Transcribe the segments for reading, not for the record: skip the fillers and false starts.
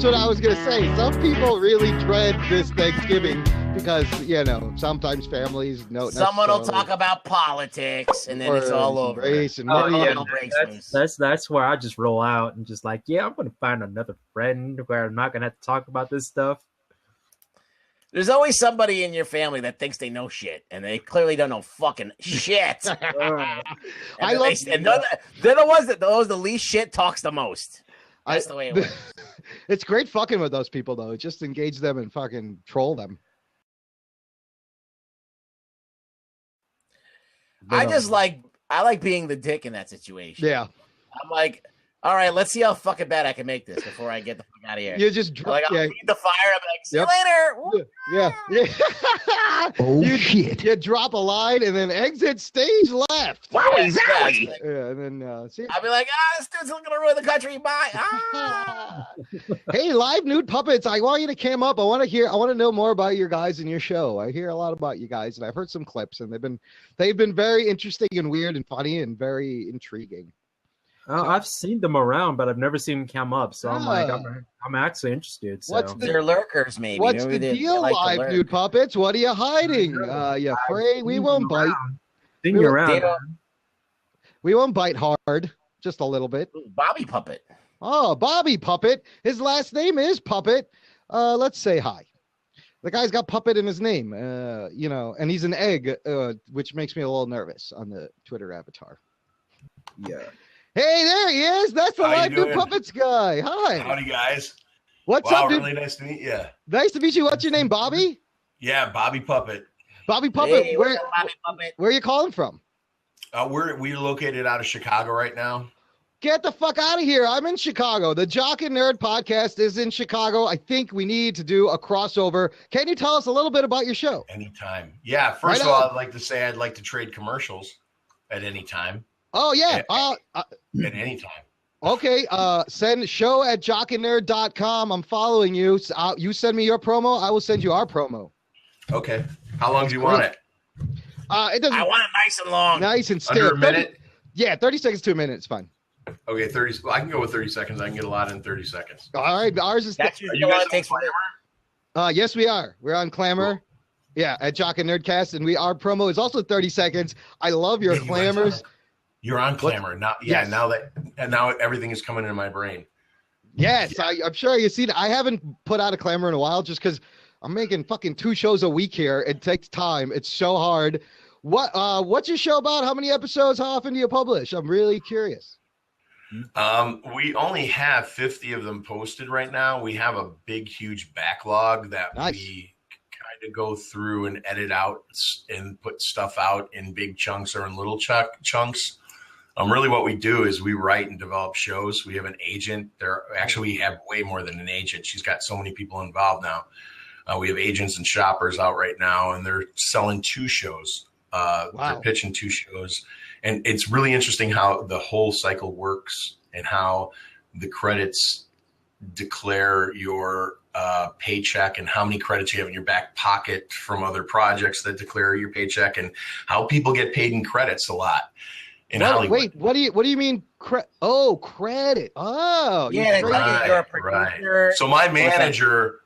That's what I was gonna say. Some people really dread this Thanksgiving because sometimes families someone will talk about politics and then it's all over. Race and that's where I just roll out and just like, I'm gonna find another friend where I'm not gonna have to talk about this stuff. There's always somebody in your family that thinks they know shit, and they clearly don't know fucking shit. They're the ones that knows the least shit talks the most. That's the way it works. It's great fucking with those people, though. Just engage them and fucking troll them. I like being the dick in that situation. Yeah. I'm like, all right, let's see how fucking bad I can make this before I get the fuck out of here. You just I'll feed the fire. I'm like, see you later. Yeah. Oh, shit. You drop a line and then exit stage left. Wowie zowie. Yeah, and then see. I'll be like, this dude's gonna ruin the country. Bye. Hey, live nude puppets. I want you to cam up. I want to know more about your guys and your show. I hear a lot about you guys, and I've heard some clips, and they've been very interesting and weird and funny and very intriguing. I've seen them around, but I've never seen them come up. So I'm like, I'm actually interested. So. They're lurkers, maybe. What's the deal, live nude puppets? What are you hiding? You afraid? We won't bite. Ding around. We won't bite hard, just a little bit. Bobby Puppet. Oh, Bobby Puppet. His last name is Puppet. Let's say hi. The guy's got Puppet in his name, and he's an egg, which makes me a little nervous on the Twitter avatar. Yeah. Hey, there he is. That's the live nude puppets guy. Hi. Howdy, guys. What's up, dude? Really nice to meet you. Nice to meet you. What's your name, Bobby? Yeah, Bobby Puppet. Bobby Puppet. Hey, what's up, Bobby Puppet? Where are you calling from? We're located out of Chicago right now. Get the fuck out of here. I'm in Chicago. The Jock and Nerd podcast is in Chicago. I think we need to do a crossover. Can you tell us a little bit about your show? Anytime. Yeah, first of all, I'd like to say I'd like to trade commercials at any time. Oh, yeah. At any time. Okay. Send show@jockandnerd.com. I'm following you. So you send me your promo. I will send you our promo. Okay. How long do you want it? It doesn't. I want it nice and long. Nice and stiff. Under a minute? 30 seconds to a minute. It's fine. Okay, 30. I can go with 30 seconds. I can get a lot in 30 seconds. All right. Ours is. That's usually all it takes for yes, we are. We're on Clamor. Cool. Yeah, at Jock and Nerdcast, and our promo is also 30 seconds. I love your clamors. You're on Clamor now. Yeah, yes. now everything is coming in my brain. Yes, yeah. I'm sure you've seen it. I haven't put out a Clamor in a while just because I'm making fucking 2 shows a week here. It takes time. It's so hard. What's your show about? How many episodes? How often do you publish? I'm really curious. We only have 50 of them posted right now. We have a big, huge backlog that we kind of go through and edit out and put stuff out in big chunks or in little chunks. Really what we do is we write and develop shows. We have an agent. We have way more than an agent. She's got so many people involved now. We have agents and shoppers out right now, and they're selling 2 shows. They're pitching 2 shows. And it's really interesting how the whole cycle works and how the credits declare your paycheck and how many credits you have in your back pocket from other projects that declare your paycheck and how people get paid in credits a lot. Wait, what do you mean? Credit? Oh, yeah, you're a producer. Right. So my manager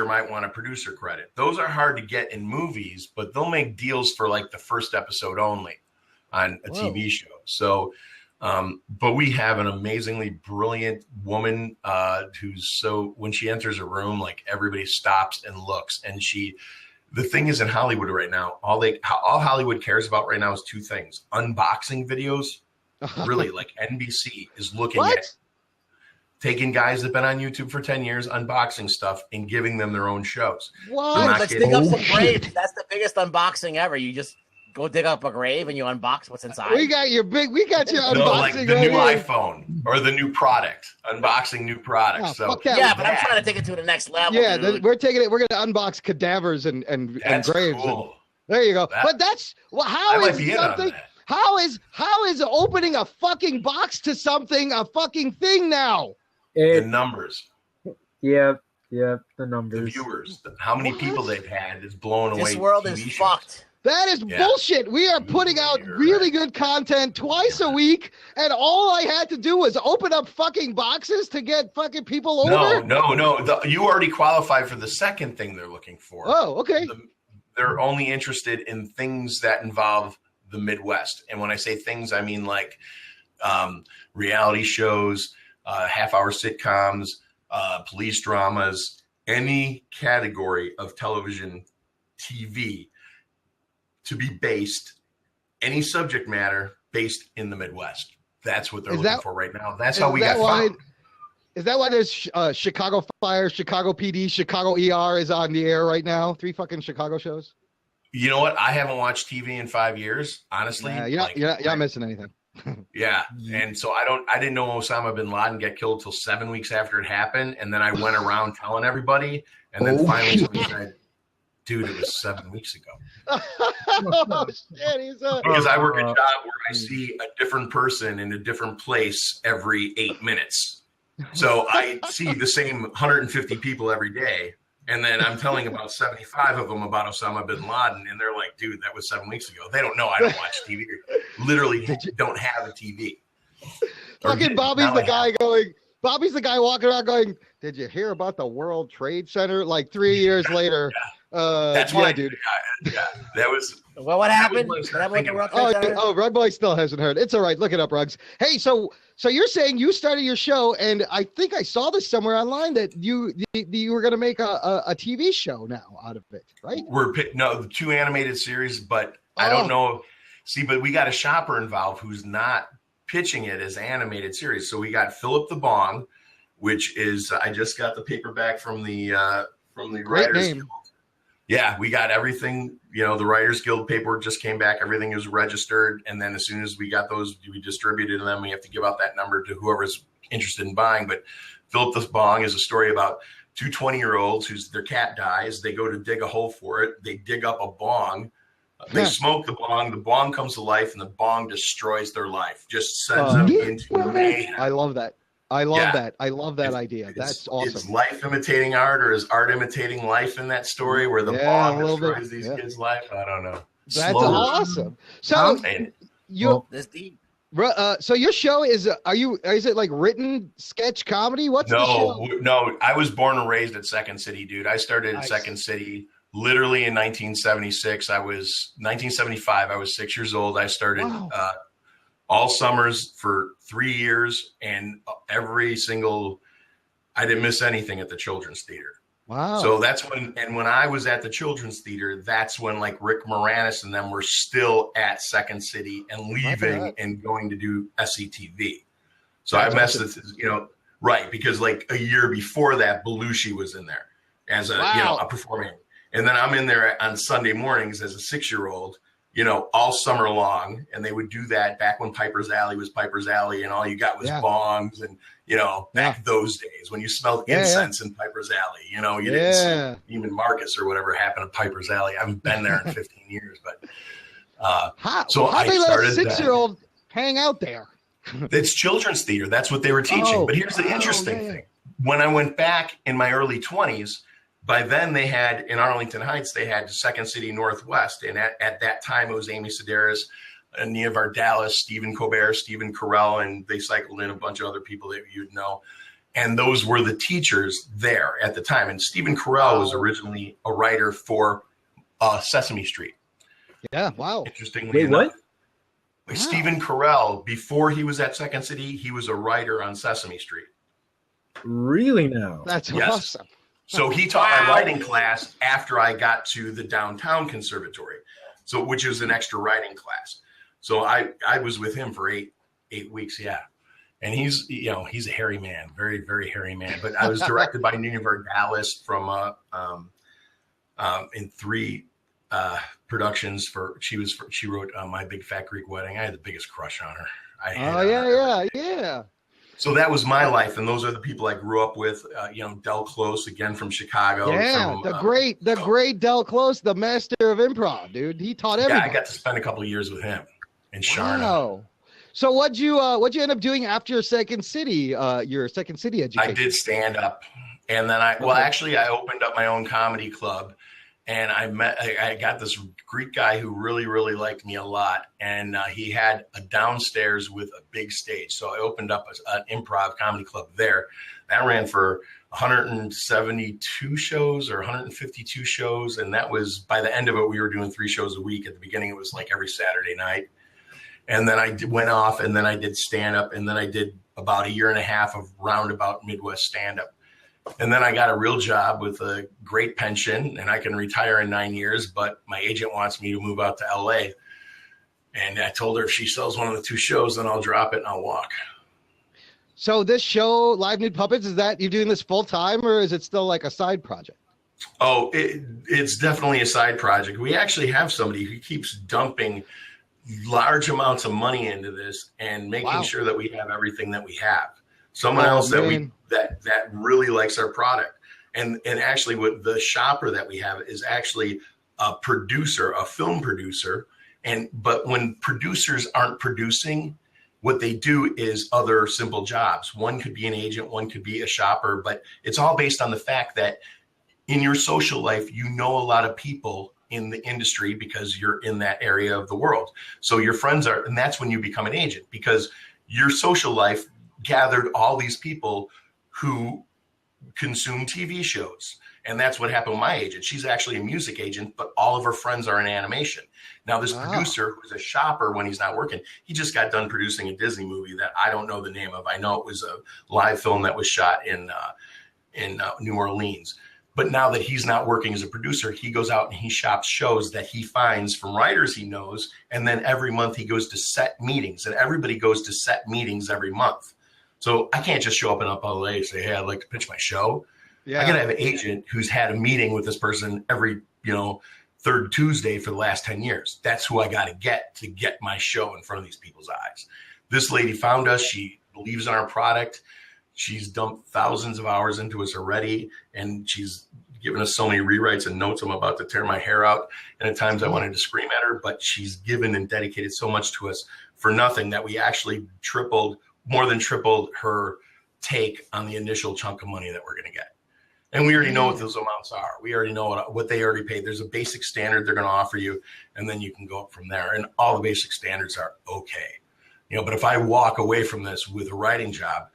might want a producer credit. Those are hard to get in movies, but they'll make deals for like the first episode only on a TV show. So, but we have an amazingly brilliant woman when she enters a room, like everybody stops and looks, and the thing is in Hollywood right now, all Hollywood cares about right now is 2 things: unboxing videos. Really, like NBC is looking at taking guys that've been on YouTube for 10 years, unboxing stuff, and giving them their own shows. Let's dig up some graves. That's the biggest unboxing ever. You just go dig up a grave and you unbox what's inside. We got your unboxing. No, like the new iPhone or the new product. Unboxing new products. But I'm trying to take it to the next level. Yeah, we're taking it. We're going to unbox cadavers and graves. Cool. There you go. But that's how is opening a fucking box to something a fucking thing now? The numbers. Yeah, the numbers. The viewers. How many people they've had is blowing away. This world is fucked. That is bullshit. We are putting out really good content twice a week, and all I had to do was open up fucking boxes to get fucking people over? No. You already qualify for the second thing they're looking for. Oh, okay. They're only interested in things that involve the Midwest. And when I say things, I mean like reality shows, half-hour sitcoms, police dramas, any category of television, TV, to be based, any subject matter based in the Midwest. That's what they're looking for right now. That's how we got found. Is that why there's Chicago Fire, Chicago PD, Chicago ER is on the air right now? 3 fucking Chicago shows. You know what? I haven't watched TV in 5 years, honestly. You're not missing anything. Yeah. And so I didn't know Osama bin Laden got killed till 7 weeks after it happened. And then I went around telling everybody. And then finally somebody said, dude, it was 7 weeks ago. Oh, shit, because I work a job where I see a different person in a different place every 8 minutes. So I see the same 150 people every day. And then I'm telling about 75 of them about Osama bin Laden. And they're like, dude, that was 7 weeks ago. They don't know I don't watch TV. Literally don't have a TV. Fucking Bobby's the guy walking around going, did you hear about the World Trade Center? Like 3 years later. That's why, dude. Yeah, that was. Well, what happened? Rugboy still hasn't heard. It's all right. Look it up, Rugs. Hey, so you're saying you started your show, and I think I saw this somewhere online that you were going to make a TV show now out of it, right? The 2 animated series, but I don't know. See, but we got a shopper involved who's not pitching it as animated series. So we got Philip the Bong, which is I just got the paperback from the Writers Guild. Yeah, we got everything. You know, the Writers Guild paperwork just came back. Everything is registered. And then as soon as we got those, we distributed them. We have to give out that number to whoever's interested in buying. But Philip the Bong is a story about 2 20-year-olds whose their cat dies. They go to dig a hole for it. They dig up a bong. They smoke the bong. The bong comes to life, and the bong destroys their life. Just sends them into mayhem. I love that. I love that. I love that idea. That's awesome. Is life imitating art, or is art imitating life in that story where the bong destroys these kids' life? I don't know. That's awesome. So so your show is it like written sketch comedy? What's the show? No, I was born and raised at Second City, dude. I started at Second City literally in 1976. 1975. I was 6 years old. I started all summers for 3 years, and I didn't miss anything at the Children's Theater. Wow. So that's when I was at the Children's Theater, that's when like Rick Moranis and them were still at Second City and leaving and going to do SCTV. So I messed with, right. Because like a year before that, Belushi was in there as a performing. And then I'm in there on Sunday mornings as a 6-year-old, all summer long. And they would do that back when Piper's Alley was Piper's Alley and all you got was bongs and, back those days when you smelled incense in Piper's Alley, you didn't see even Marcus or whatever happened at Piper's Alley. I haven't been there in 15 years, but how they let a 6-year-old hang out there? It's children's theater. That's what they were teaching. But here's the interesting thing. When I went back in my early 20s, by then they had in Arlington Heights, they had Second City Northwest. And at that time, it was Amy Sedaris, Nia Vardalos, Stephen Colbert, Stephen Carell, and they cycled in a bunch of other people that you'd know. And those were the teachers there at the time. And Stephen Carell was originally a writer for Sesame Street. Yeah, wow. Interestingly enough. Like Stephen Carell, before he was at Second City, he was a writer on Sesame Street. Really now? That's awesome. So he taught my writing class after I got to the downtown conservatory, which was an extra writing class. So I was with him for eight weeks, and he's a hairy man, very very hairy man. But I was directed by Nia Vardalos from in 3 productions she wrote My Big Fat Greek Wedding. I had the biggest crush on her. Yeah. So that was my life, and those are the people I grew up with. Del Close, again from Chicago. Yeah, the great Del Close, the master of improv, dude. He taught everybody. Yeah, I got to spend a couple of years with him in Charlotte. Wow. So what'd you end up doing after your Second City education? I did stand up, and then I opened up my own comedy club, And I got this Greek guy who really, really liked me a lot. And he had a downstairs with a big stage. So I opened up an improv comedy club there. That ran for 172 shows or 152 shows. And that was, by the end of it, we were doing 3 shows a week. At the beginning, it was like every Saturday night. And then I went off, and then I did stand-up. And then I did about a year and a half of roundabout Midwest stand-up. And then I got a real job with a great pension, and I can retire in 9 years, but my agent wants me to move out to LA. And I told her if she sells one of the 2 shows, then I'll drop it and I'll walk. So this show, Live Nude Puppets, is that you're doing this full time, or is it still like a side project? Oh, it's definitely a side project. We actually have somebody who keeps dumping large amounts of money into this and making sure that we have everything that we have. Someone else that really likes our product. And actually what the shopper that we have is actually a producer, a film producer. But when producers aren't producing, what they do is other simple jobs. One could be an agent, one could be a shopper, but it's all based on the fact that in your social life, you know a lot of people in the industry because you're in that area of the world. So your friends are, and that's when you become an agent, because your social life gathered all these people who consume TV shows. And that's what happened with my agent. She's actually a music agent, but all of her friends are in animation. Now, this producer who's a shopper when he's not working, he just got done producing a Disney movie that I don't know the name of. I know it was a live film that was shot in New Orleans. But now that he's not working as a producer, he goes out and he shops shows that he finds from writers he knows. And then every month he goes to set meetings, and everybody goes to set meetings every month. So I can't just show up in LA and say, hey, I'd like to pitch my show. Yeah. I got to have an agent who's had a meeting with this person every, third Tuesday for the last 10 years. That's who I got to get my show in front of these people's eyes. This lady found us. She believes in our product. She's dumped thousands of hours into us already, and she's given us so many rewrites and notes. I'm about to tear my hair out. And at times I wanted to scream at her, but she's given and dedicated so much to us for nothing that we actually more than tripled her take on the initial chunk of money that we're going to get. And we already know what those amounts are. We already know what they already paid. There's a basic standard they're going to offer you, and then you can go up from there. And all the basic standards are okay. But if I walk away from this with a writing job,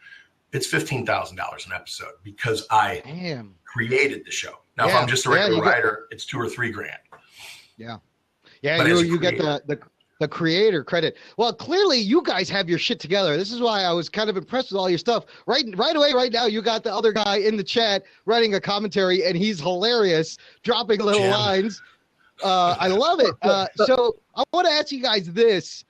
it's $15,000 an episode because I created the show. Now, if I'm just a regular writer, it's $2,000 or $3,000. Yeah. Yeah, but you get the creator credit. Well, clearly you guys have your shit together. This is why I was kind of impressed with all your stuff. Right away, right now, you got the other guy in the chat writing a commentary, and he's hilarious, dropping little lines. I love it. So I want to ask you guys this.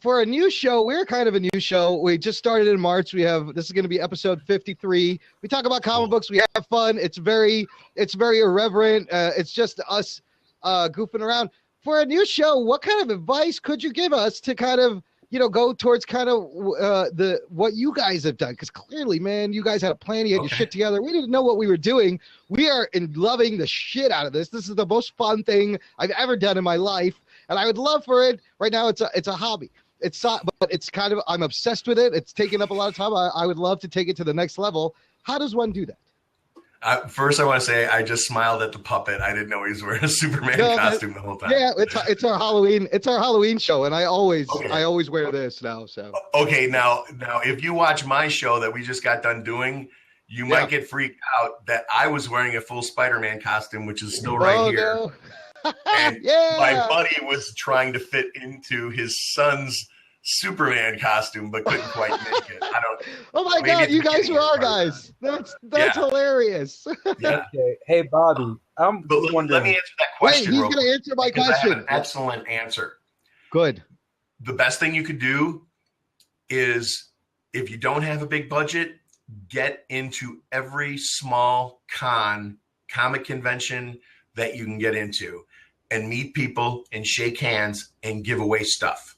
For a new show, we're kind of a new show. We just started in March. This is going to be episode 53. We talk about comic books. We have fun. It's very irreverent. It's just us goofing around. For a new show, what kind of advice could you give us to kind of, go towards kind of what you guys have done? Because clearly, man, you guys had a plan. You had your shit together. We didn't know what we were doing. We are loving the shit out of this. This is the most fun thing I've ever done in my life. And I would love for it. Right now, it's a hobby. But it's kind of, I'm obsessed with it. It's taking up a lot of time. I would love to take it to the next level. How does one do that? First, I want to say I just smiled at the puppet. I didn't know he was wearing a Superman costume the whole time. Yeah, it's our Halloween. It's our Halloween show, and I always wear this now. So okay, now if you watch my show that we just got done doing, you might get freaked out that I was wearing a full Spider-Man costume, which is still right here. No. And my buddy was trying to fit into his son's Superman costume, but couldn't quite make it. Oh my God, you guys are our guys. That's hilarious. Yeah. Okay. Hey, Bobby, I'm wondering. Let me answer that question. Wait, he's going to answer my question. I have an excellent answer. Good. The best thing you could do is, if you don't have a big budget, get into every small comic convention that you can get into, and meet people and shake hands and give away stuff.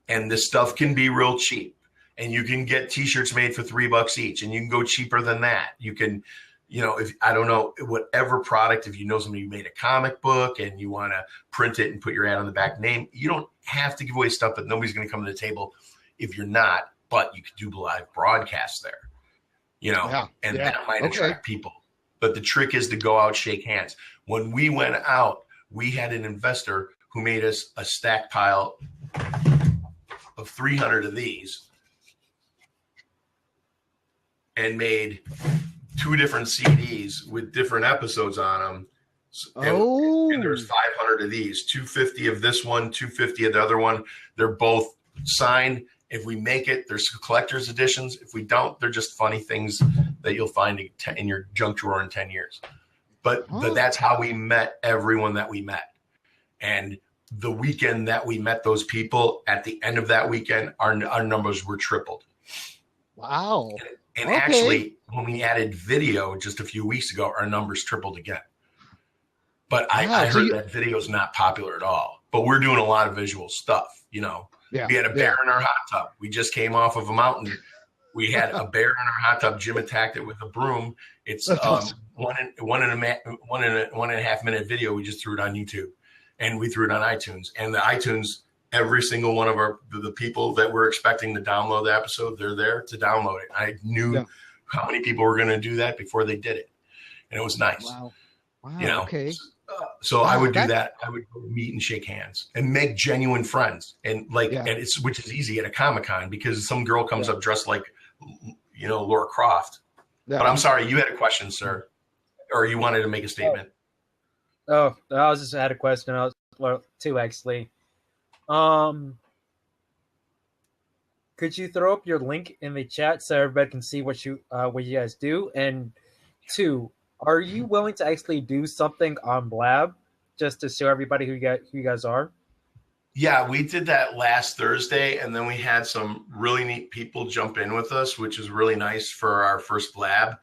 And this stuff can be real cheap, and you can get t-shirts made for $3 each, and you can go cheaper than that. You can, if I don't know, whatever product, if you know somebody who made a comic book and you want to print it and put your ad on the back name, you don't have to give away stuff that nobody's going to come to the table if you're not, but you could do live broadcasts there, and that might attract people. But the trick is to go out, shake hands. When we went out, we had an investor who made us a stack pile of 300 of these and made 2 different CDs with different episodes on them. And there's 500 of these, 250 of this one, 250 of the other one. They're both signed. If we make it, there's collector's editions. If we don't, they're just funny things that you'll find in your junk drawer in 10 years. But that's how we met everyone that we met. And the weekend that we met those people, at the end of that weekend, our numbers were tripled. Wow. And actually, when we added video just a few weeks ago, our numbers tripled again. But I heard that video is not popular at all. But we're doing a lot of visual stuff, you know. Yeah, we had a bear in our hot tub. We just came off of a mountain. We had a bear in our hot tub. Jim attacked it with a broom. It's one and a half minute video. We just threw it on YouTube, and we threw it on iTunes. And the iTunes, every single one of the people that were expecting to download the episode, they're there to download it. I knew how many people were going to do that before they did it, and it was nice. Wow. You know. Okay. So I would do that. I would go meet and shake hands and make genuine friends, and which is easy at a Comic-Con because some girl comes up dressed like, you know, Laura Croft. Yeah. But I'm sorry, you had a question, sir, or you wanted to make a statement. I had a question. Two actually. Could you throw up your link in the chat so everybody can see what you guys do? And 2, are you willing to actually do something on Blab just to show everybody who you guys are? Yeah, we did that last Thursday, and then we had some really neat people jump in with us, which is really nice for our first Blab.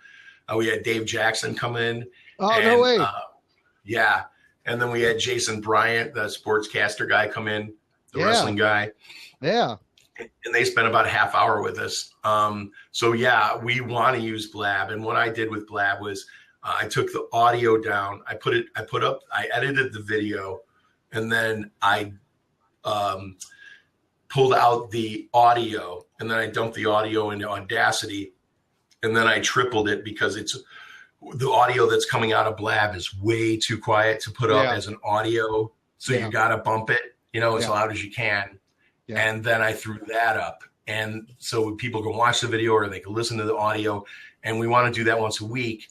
We had Dave Jackson come in. Oh, no way. Yeah. And then we had Jason Bryant, the sportscaster guy, come in, the wrestling guy. Yeah. And they spent about a half hour with us. So, yeah, we want to use Blab. And what I did with Blab was I took the audio down. I edited the video, and then I pulled out the audio, and then I dumped the audio into Audacity, and then I tripled it because the audio that's coming out of Blab is way too quiet to put up as an audio. So you got to bump it, you know, as loud as you can. Yeah. And then I threw that up. And so people can watch the video or they can listen to the audio. And we want to do that once a week.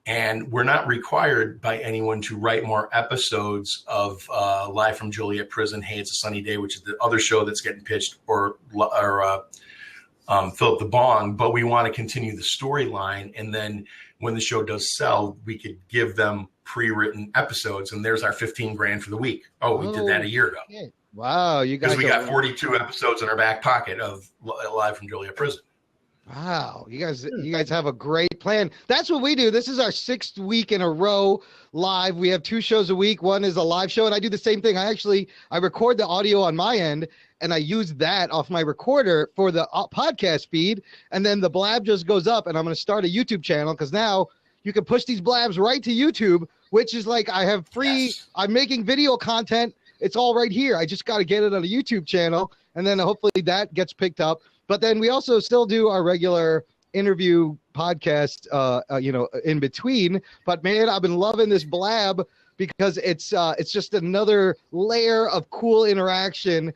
And we're not required by anyone to write more episodes of Live from Joliet Prison. Hey, It's a Sunny Day, which is the other show that's getting pitched, or Philip the Bong. But we want to continue the storyline. And then when the show does sell, we could give them pre-written episodes. And there's our $15,000 for the week. Oh, we did that a year ago. Yeah. Wow, you guys! Because we got 42 episodes in our back pocket of Live from Joliet Prison. Wow, you guys have a great plan. That's what we do. This is our 6th week in a row live. We have 2 shows a week. One is a live show, and I do the same thing. I record the audio on my end, and I use that off my recorder for the podcast feed, and then the Blab just goes up, and I'm going to start a YouTube channel because now you can push these Blabs right to YouTube, which is like I have free. Yes. I'm making video content. It's all right here. I just got to get it on a YouTube channel, and then hopefully that gets picked up. But then we also still do our regular interview podcast, in between. But man, I've been loving this Blab because it's just another layer of cool interaction.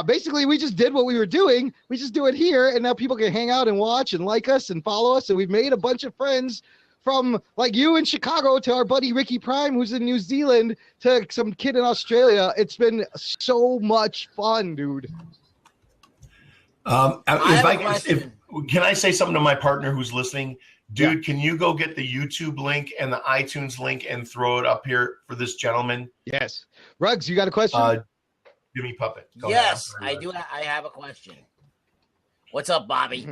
Basically, we just did what we were doing. We just do it here, and now people can hang out and watch and like us and follow us. And we've made a bunch of friends. From like you in Chicago to our buddy Ricky Prime, who's in New Zealand, to some kid in Australia. It's been so much fun, dude. Can I say something to my partner who's listening? Dude, can you go get the YouTube link and the iTunes link and throw it up here for this gentleman? Yes. Ruggs, you got a question? Give me Puppet. Yes, I do. I have a question. What's up, Bobby?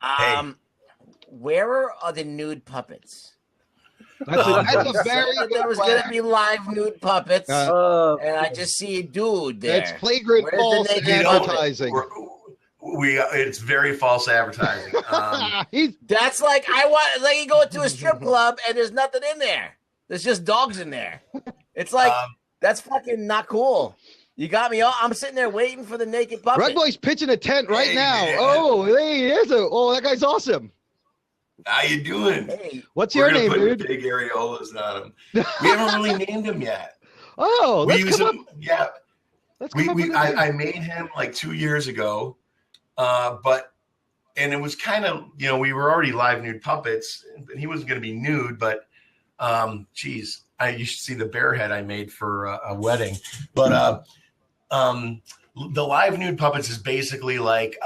Hey. Where are the nude puppets? That's a very good there was going to be live nude puppets, and I just see a dude there. It's flagrant false advertising. It's very false advertising. That's like you go to a strip club and there's nothing in there. There's just dogs in there. It's like that's fucking not cool. You got me all. I'm sitting there waiting for the naked puppet. RUGBOY's pitching a tent right now. Man. Oh, that guy's awesome. How you doing? Hey, What's your name, dude? Big areolas on him. We haven't really named him yet. Oh, We let's use come him. up. Yeah, Let's come up with a name. I made him like 2 years ago, and it was kind of, we were already live nude puppets, and he wasn't going to be nude, but geez, you should see the bear head I made for a wedding. But the live nude puppets is basically like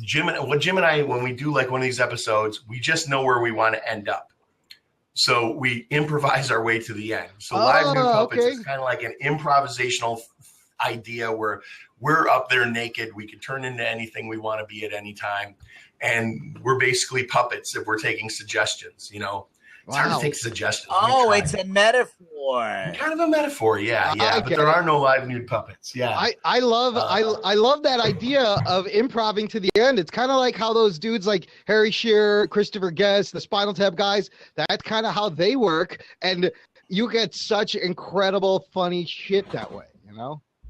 Jim and I, when we do like one of these episodes, we just know where we want to end up. So we improvise our way to the end. So live nude puppets is kind of like an improvisational idea where we're up there naked. We can turn into anything we want to be at any time. And we're basically puppets if we're taking suggestions, It's hard to take suggestions. Oh, it's a metaphor. Kind of a metaphor, yeah. But there are no live nude puppets. Yeah. I love that idea of improving to the end. It's kind of like how those dudes like Harry Shearer, Christopher Guest, the Spinal Tap guys, that's kind of how they work. And you get such incredible, funny shit that way,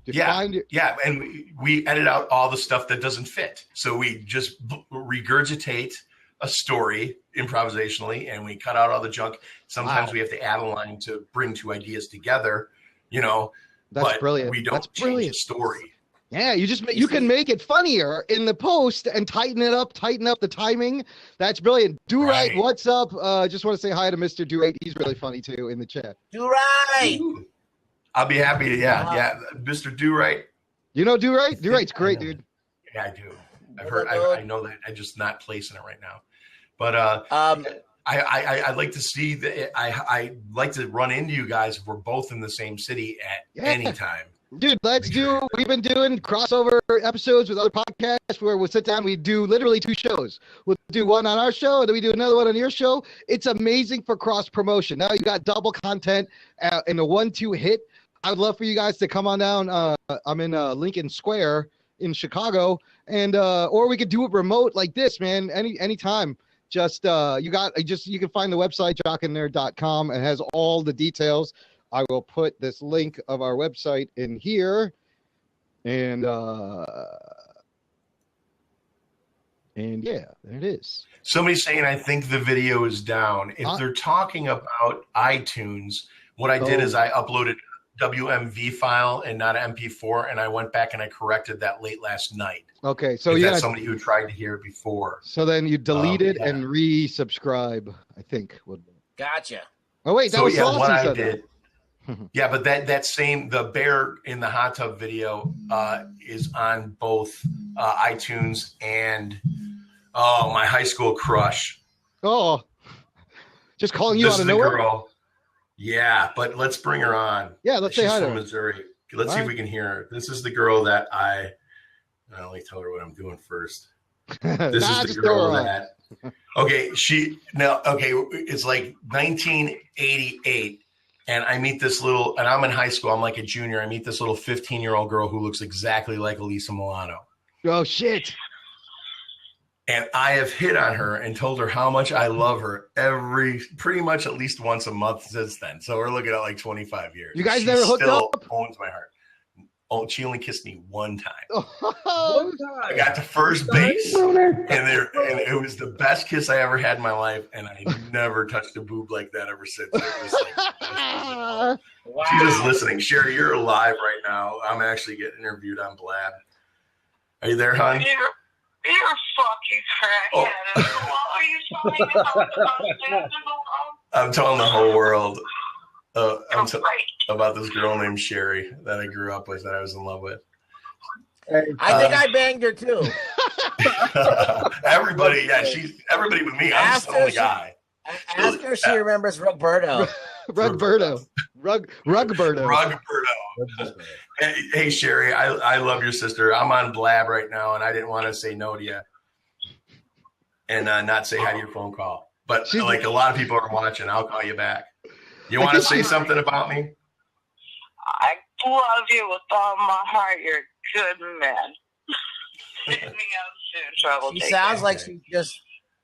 Yeah, and we edit out all the stuff that doesn't fit. So we just regurgitate a story improvisationally, and we cut out all the junk. Sometimes we have to add a line to bring two ideas together, That's but brilliant. We don't change the story. Yeah, you can make it funnier in the post and tighten up the timing. That's brilliant. Do right. What's up? Just want to say hi to Mr. Do Right. He's really funny too in the chat. Do Right. I'll be happy to. Yeah, Mr. Do Right. You know Do Right? Do Right's great, dude. Yeah, I do. I've heard. I know that. I'm just not placing it right now. But I'd like to see that. I like to run into you guys if we're both in the same city at any time. Dude, we've been doing crossover episodes with other podcasts where we'll sit down, we do literally 2 shows. We'll do one on our show, and then we do another one on your show. It's amazing for cross promotion. Now you got double content in a 1-2 hit. I would love for you guys to come on down. I'm in Lincoln Square in Chicago, and or we could do it remote like this, man. Anytime. Just you can find the website jockandnerd.com. It has all the details. I will put this link of our website in here, and yeah, there it is. Somebody's saying I think the video is down. If they're talking about iTunes, what I did is I uploaded a WMV file and not an MP4, and I went back and I corrected that late last night. Okay, so you got somebody who tried to hear it before. So then you delete it and resubscribe, I think. Gotcha. Oh wait, that was what I did. Yeah, but the bear in the hot tub video is on both iTunes and my high school crush. Oh, just calling you out of nowhere. Girl. Yeah, but let's bring her on. Yeah, let's say hi to her. She's from Missouri. Let's see if we can hear her. This is the girl that Let me tell her what I'm doing first. This is the girl that. Okay, it's like 1988. And I meet this and I'm in high school. I'm like a junior. I meet this little 15-year-old girl who looks exactly like Elisa Milano. Oh, shit. And I have hit on her and told her how much I love her pretty much at least once a month since then. So we're looking at like 25 years. You guys never hooked up? Owns my heart. Oh, she only kissed me one time. Oh, I got to first base, and it was the best kiss I ever had in my life, and I never touched a boob like that ever since. It was like, wow. She's just listening. Sherry, you're live right now. I'm actually getting interviewed on Blab. Are you there, hon? You're fucking crackhead. What are you talking about? I'm telling the whole world. About this girl named Sherry that I grew up with that I was in love with. I think I banged her too. Everybody with me. I'm the only guy. Ask her if she remembers Rugberto. Rugberto. Hey, Sherry, I love your sister. I'm on Blab right now, and I didn't want to say no to you and not say hi to your phone call. But like a lot of people are watching, I'll call you back. You want to say something about me? I love you with all my heart. You're a good man. Hit me up soon, trouble. She sounds like she just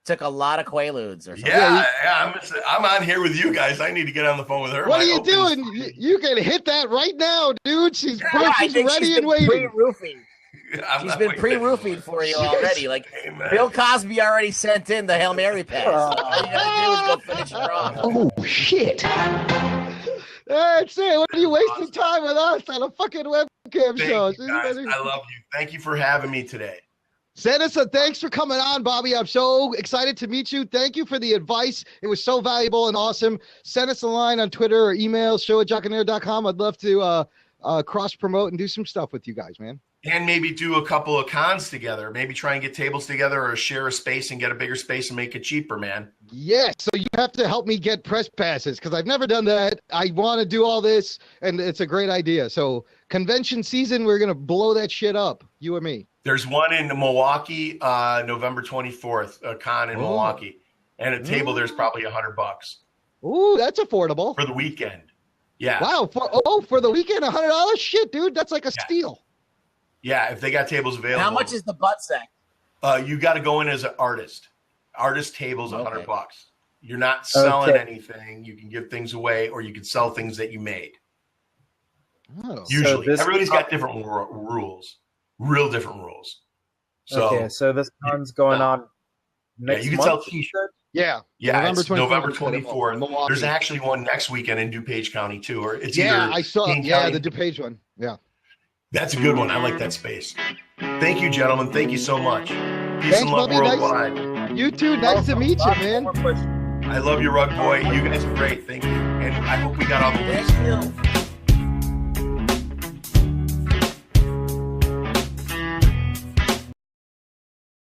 took a lot of Quaaludes or something. Yeah. I'm on here with you guys. I need to get on the phone with her. What are you doing? You can hit that right now, dude. She's ready and waiting. Roofy. She's been pre-roofied for you already. Like Bill Cosby already sent in the Hail Mary pass. All you gotta do is go finish her off. Oh shit! That's it. What are you wasting time with us on a fucking webcam show? You guys. I love you. Thank you for having me today. Send us a thanks for coming on, Bobby. I'm so excited to meet you. Thank you for the advice. It was so valuable and awesome. Send us a line on Twitter or email, show@jockandair.com. I'd love to cross-promote and do some stuff with you guys, man. And maybe do a couple of cons together. Maybe try and get tables together or share a space and get a bigger space and make it cheaper, man. Yes, so you have to help me get press passes because I've never done that. I want to do all this, and it's a great idea. So convention season, we're going to blow that shit up, you and me. There's one in Milwaukee, November 24th, a con in Milwaukee. And a table there's probably $100. Ooh, that's affordable. For the weekend. Yeah. Wow, for the weekend, $100? Shit, dude, that's like a steal. Yeah, if they got tables available. How much is the butt sack? You got to go in as an artist. Artist tables $100. You're not selling anything. You can give things away, or you can sell things that you made. Oh. Usually, everybody's got different rules, real different rules. So, so this con's going on next you can month? sell T-shirts. Yeah, November 24th. There's actually one next weekend in DuPage County too, or it's I saw. The DuPage one. Yeah. That's a good one. I like that space. Thank you, gentlemen. Thank you so much. Peace and love worldwide. Nice. You too. Nice to meet you, man. I love you, Rug Boy. You guys are great. Thank you. And I hope we got all the links.